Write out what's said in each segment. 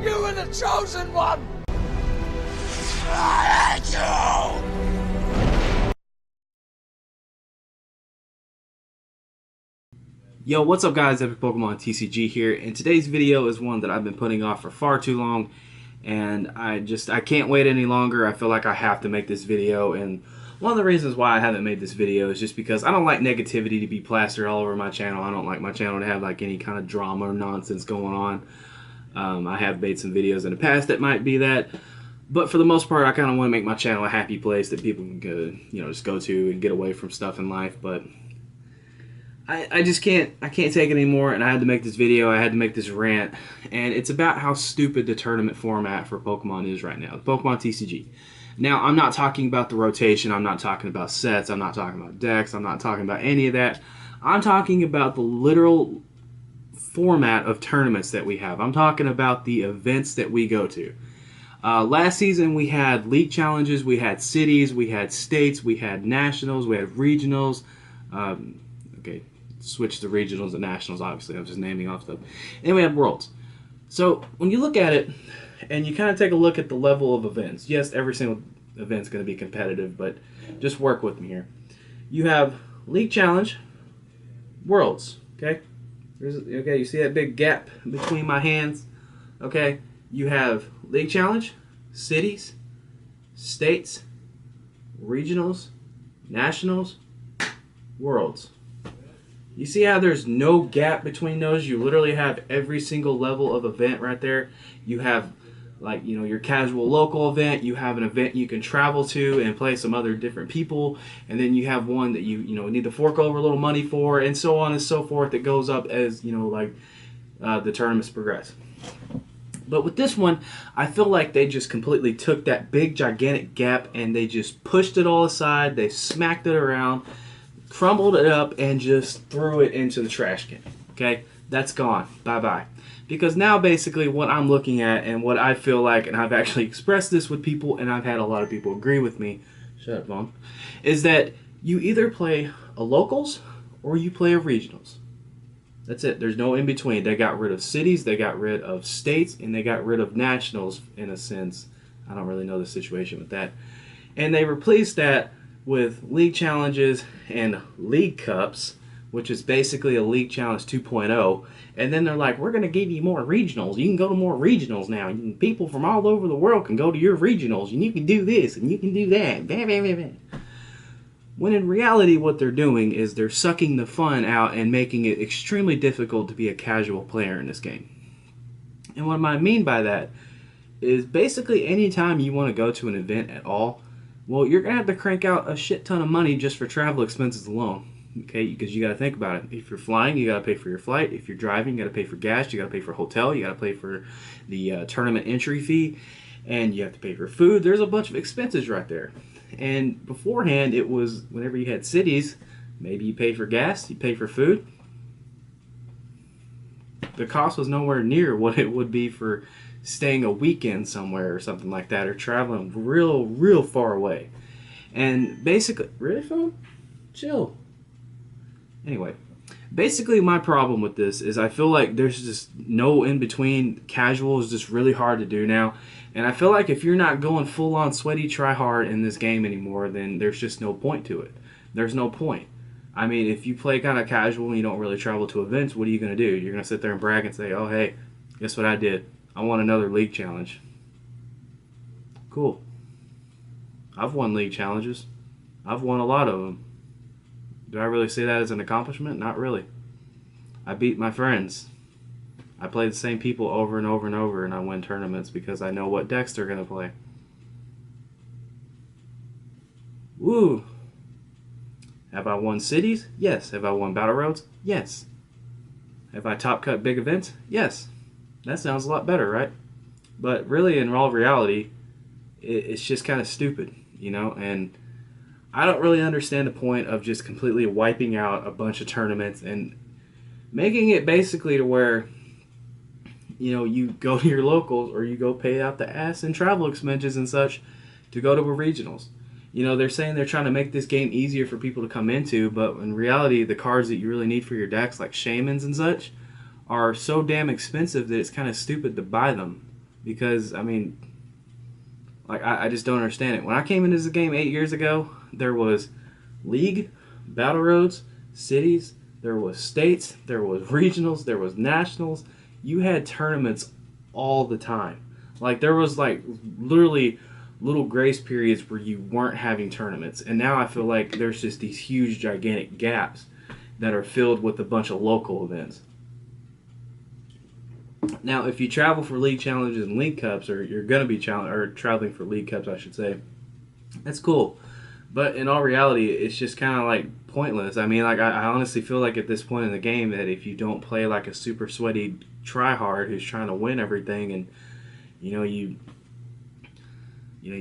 You were the chosen one! I hate you! Yo, what's up guys, Epic Pokemon TCG here, and today's video is one that I've been putting off for far too long, and I can't wait any longer. I feel like I have to make this video, and one of the reasons why I haven't made this video is just because I don't like negativity to be plastered all over my channel. I don't like my channel to have like any kind of drama or nonsense going on. I have made some videos in the past that might be that, but for the most part I kind of want to make my channel a happy place that people can go, just go to and get away from stuff in life. But I just can't take it anymore, and I had to make this video. I had to make this rant, and it's about how stupid the tournament format for Pokemon is right now, the Pokemon TCG. Now, I'm not talking about the rotation, I'm not talking about sets, I'm not talking about decks, I'm not talking about any of that. I'm talking about the literal format of tournaments that we have. I'm talking about the events that we go to. Last season we had league challenges, we had cities, we had states, we had nationals, we had regionals. Okay, switch the regionals and nationals, obviously. I'm just naming off stuff. And we have worlds. So when you look at it and you kind of take a look at the level of events, yes, every single event's going to be competitive, but just work with me here. You have league challenge, worlds, okay? Okay, you see that big gap between my hands? Okay, you have league challenge, cities, states, regionals, nationals, worlds. You see how there's no gap between those? You literally have every single level of event right there. You have, like, your casual local event. You have an event you can travel to and play some other different people. And then you have one that you need to fork over a little money for, and so on and so forth. It goes up as, the tournaments progress. But with this one, I feel like they just completely took that big, gigantic gap and they just pushed it all aside. They smacked it around, crumbled it up, and just threw it into the trash can. Okay, that's gone. Bye-bye. Because now basically what I'm looking at and what I feel like, and I've actually expressed this with people and I've had a lot of people agree with me, shut up, Vaughn, is that you either play a locals or you play a regionals. That's it. There's no in between. They got rid of cities, they got rid of states, and they got rid of nationals in a sense. I don't really know the situation with that. And they replaced that with league challenges and league cups, which is basically a league challenge 2.0. And then they're like, we're going to give you more regionals. You can go to more regionals now. People from all over the world can go to your regionals, and you can do this, and you can do that. Blah, blah, blah, blah. When in reality, what they're doing is they're sucking the fun out and making it extremely difficult to be a casual player in this game. And what I mean by that is basically anytime you want to go to an event at all, well, you're going to have to crank out a shit ton of money just for travel expenses alone. Okay, because you got to think about it. If you're flying, you got to pay for your flight. If you're driving, you got to pay for gas. You got to pay for hotel. You got to pay for the tournament entry fee. And you have to pay for food. There's a bunch of expenses right there. And beforehand, it was whenever you had cities, maybe you pay for gas, you pay for food. The cost was nowhere near what it would be for staying a weekend somewhere or something like that, or traveling real far away. And basically, really, phone? Chill. Anyway, basically my problem with this is I feel like there's just no in between. Casual is just really hard to do now. And I feel like if you're not going full on sweaty try hard in this game anymore, then there's just no point to it. There's no point. I mean, if you play kind of casual and you don't really travel to events, what are you going to do? You're going to sit there and brag and say, oh, hey, guess what I did? I won another league challenge. Cool. I've won league challenges. I've won a lot of them. Do I really see that as an accomplishment? Not really. I beat my friends. I play the same people over and over and over, and I win tournaments because I know what decks they're going to play. Woo! Have I won cities? Yes. Have I won battle roads? Yes. Have I top cut big events? Yes. That sounds a lot better, right? But really, in all reality, it's just kind of stupid, and I don't really understand the point of just completely wiping out a bunch of tournaments and making it basically to where you go to your locals or you go pay out the ass in travel expenses and such to go to a regionals. They're saying they're trying to make this game easier for people to come into, but in reality, the cards that you really need for your decks, like shamans and such, are so damn expensive that it's kind of stupid to buy them. because I mean, like I just don't understand it. When I came into this game 8 years ago, there was league, battle roads, cities, there was states, there was regionals, there was nationals. You had tournaments all the time. Like there was like literally little grace periods where you weren't having tournaments. And now I feel like there's just these huge gigantic gaps that are filled with a bunch of local events. Now, if you travel for league challenges and league cups, or you're going to be traveling for league cups, I should say, that's cool. But in all reality, it's just kind of like pointless. I mean, like I honestly feel like at this point in the game that if you don't play like a super sweaty tryhard who's trying to win everything, and you know you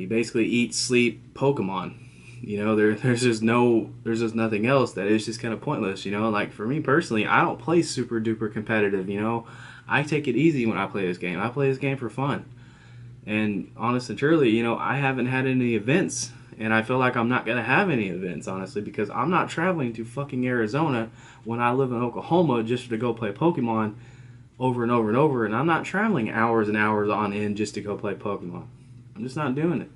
basically eat, sleep Pokemon. There's just nothing else, that is just kind of pointless. Like for me personally, I don't play super duper competitive. I take it easy when I play this game. I play this game for fun. And honest and truly, I haven't had any events, and I feel like I'm not gonna have any events, honestly, because I'm not traveling to fucking Arizona when I live in Oklahoma just to go play Pokemon over and over and over, and I'm not traveling hours and hours on end just to go play Pokemon. I'm just not doing it.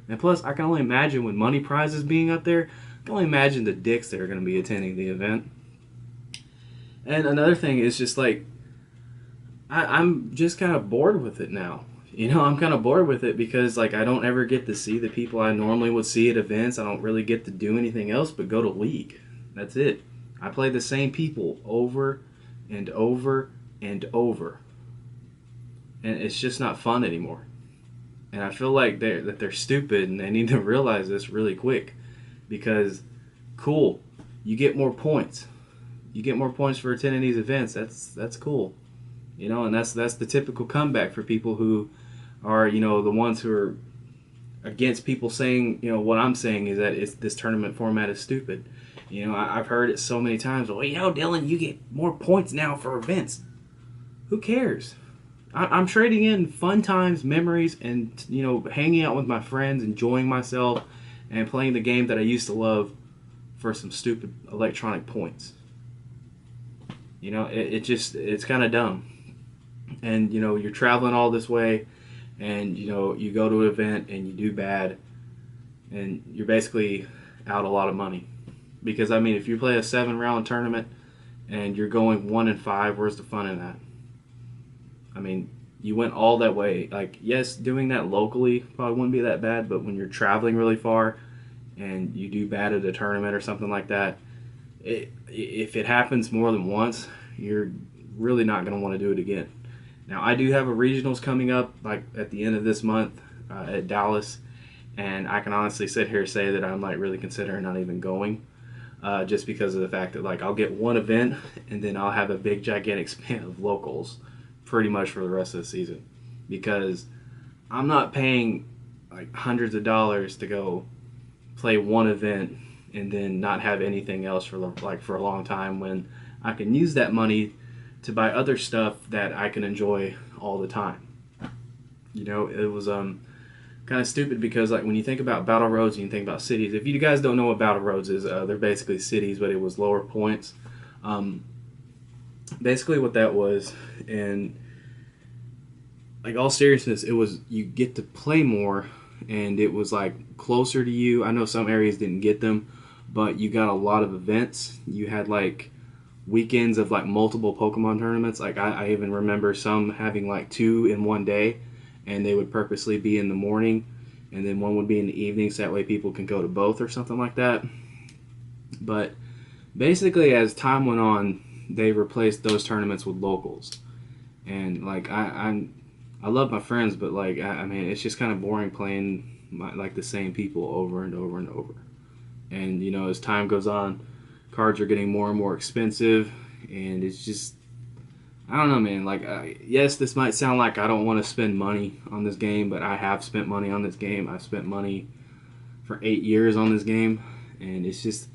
And plus, I can only imagine with money prizes being up there, I can only imagine the dicks that are going to be attending the event. And another thing is just like, I'm just kind of bored with it now. I'm kind of bored with it because like I don't ever get to see the people I normally would see at events. I don't really get to do anything else but go to League. That's it. I play the same people over and over and over. And it's just not fun anymore. And I feel like they're stupid, and they need to realize this really quick. Because, cool, you get more points. You get more points for attending these events. That's cool. And that's the typical comeback for people who are, the ones who are against people saying, what I'm saying is that this tournament format is stupid. I've heard it so many times. Well, Dylan, you get more points now for events. Who cares? I'm trading in fun times, memories, and hanging out with my friends, enjoying myself, and playing the game that I used to love for some stupid electronic points. It's kind of dumb. And you're traveling all this way, and you go to an event and you do bad, and you're basically out a lot of money. Because I mean, if you play a 7-round tournament and you're going 1-5, where's the fun in that? I mean, you went all that way. Like, yes, doing that locally probably wouldn't be that bad, but when you're traveling really far and you do bad at a tournament or something like that, if it happens more than once, you're really not going to want to do it again. Now, I do have a regionals coming up, like at the end of this month at Dallas, and I can honestly sit here and say that I'm like really considering not even going, just because of the fact that like I'll get one event and then I'll have a big gigantic span of locals pretty much for the rest of the season, because I'm not paying like hundreds of dollars to go play one event and then not have anything else for a long time, when I can use that money to buy other stuff that I can enjoy all the time. It was kind of stupid, because like when you think about battle roads and you think about cities, if you guys don't know what battle roads is, they're basically cities, but it was lower points. Basically what that was, and like all seriousness, it was you get to play more, and it was like closer to you. I know some areas didn't get them, but you got a lot of events. You had like weekends of like multiple Pokemon tournaments. Like I even remember some having like 2 in one day, and they would purposely be in the morning, and then one would be in the evening, so that way people can go to both or something like that. But basically, as time went on, they replaced those tournaments with locals, and like I love my friends, but like I mean, it's just kind of boring playing like the same people over and over and over. And as time goes on, cards are getting more and more expensive, and it's just, I don't know, man. Like, yes, this might sound like I don't want to spend money on this game, but I have spent money on this game. I've spent money for 8 years on this game, and it's just,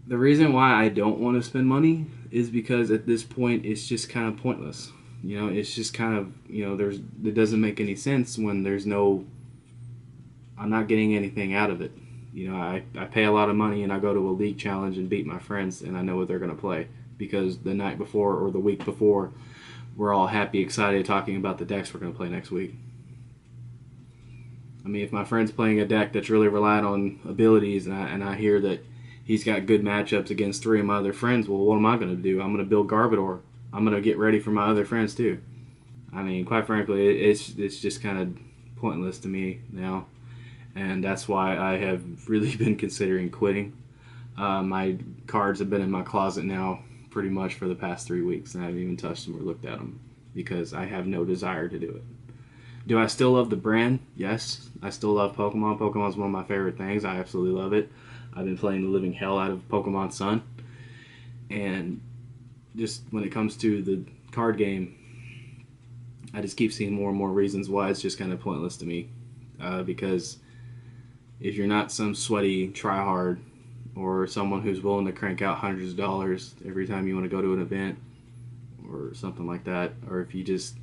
the reason why I don't want to spend money is because at this point it's just kind of pointless. It's just kind of, it doesn't make any sense when I'm not getting anything out of it. I pay a lot of money and I go to a league challenge and beat my friends, and I know what they're going to play, because the night before or the week before we're all happy, excited, talking about the decks we're going to play next week. I mean, if my friend's playing a deck that's really relied on abilities, and I hear that he's got good matchups against 3 of my other friends, well, what am I going to do? I'm going to build Garbodor. I'm going to get ready for my other friends too. I mean, quite frankly, it's just kind of pointless to me now, and that's why I have really been considering quitting. My cards have been in my closet now pretty much for the past 3 weeks, and I haven't even touched them or looked at them because I have no desire to do it. Do I still love the brand? Yes, I still love Pokemon. Pokemon's one of my favorite things. I absolutely love it. I've been playing the living hell out of Pokemon Sun, and just when it comes to the card game, I just keep seeing more and more reasons why it's just kind of pointless to me. Because if you're not some sweaty tryhard or someone who's willing to crank out hundreds of dollars every time you want to go to an event or something like that, or if you just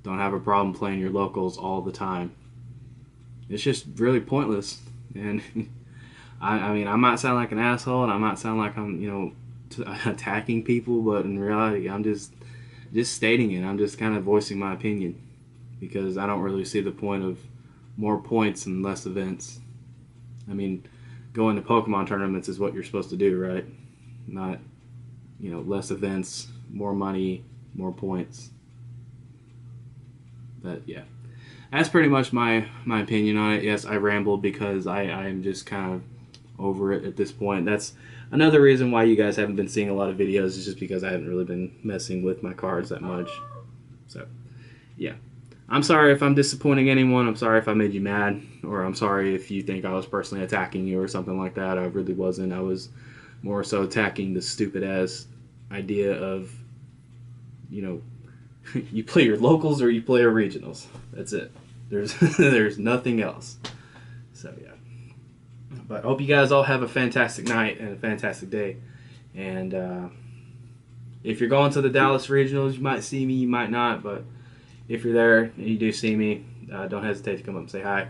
don't have a problem playing your locals all the time, it's just really pointless. And I mean, I might sound like an asshole, and I might sound like I'm, attacking people, but in reality, I'm just stating it. I'm just kind of voicing my opinion because I don't really see the point of more points and less events. I mean, going to Pokemon tournaments is what you're supposed to do, right? Not, less events, more money, more points. But yeah, that's pretty much my opinion on it. Yes, I rambled because I'm just kind of over it at this point. That's another reason why you guys haven't been seeing a lot of videos, is just because I haven't really been messing with my cards that much. So, yeah. I'm sorry if I'm disappointing anyone. I'm sorry if I made you mad, or I'm sorry if you think I was personally attacking you or something like that. I really wasn't. I was more so attacking the stupid-ass idea of, you play your locals or you play your regionals. That's it. There's nothing else. So, yeah. But I hope you guys all have a fantastic night and a fantastic day. And if you're going to the Dallas Regionals, you might see me, you might not. But if you're there and you do see me, don't hesitate to come up and say hi.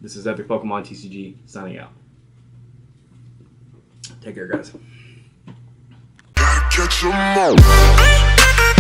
This is Epic Pokemon TCG signing out. Take care, guys. Gotta catch 'em all.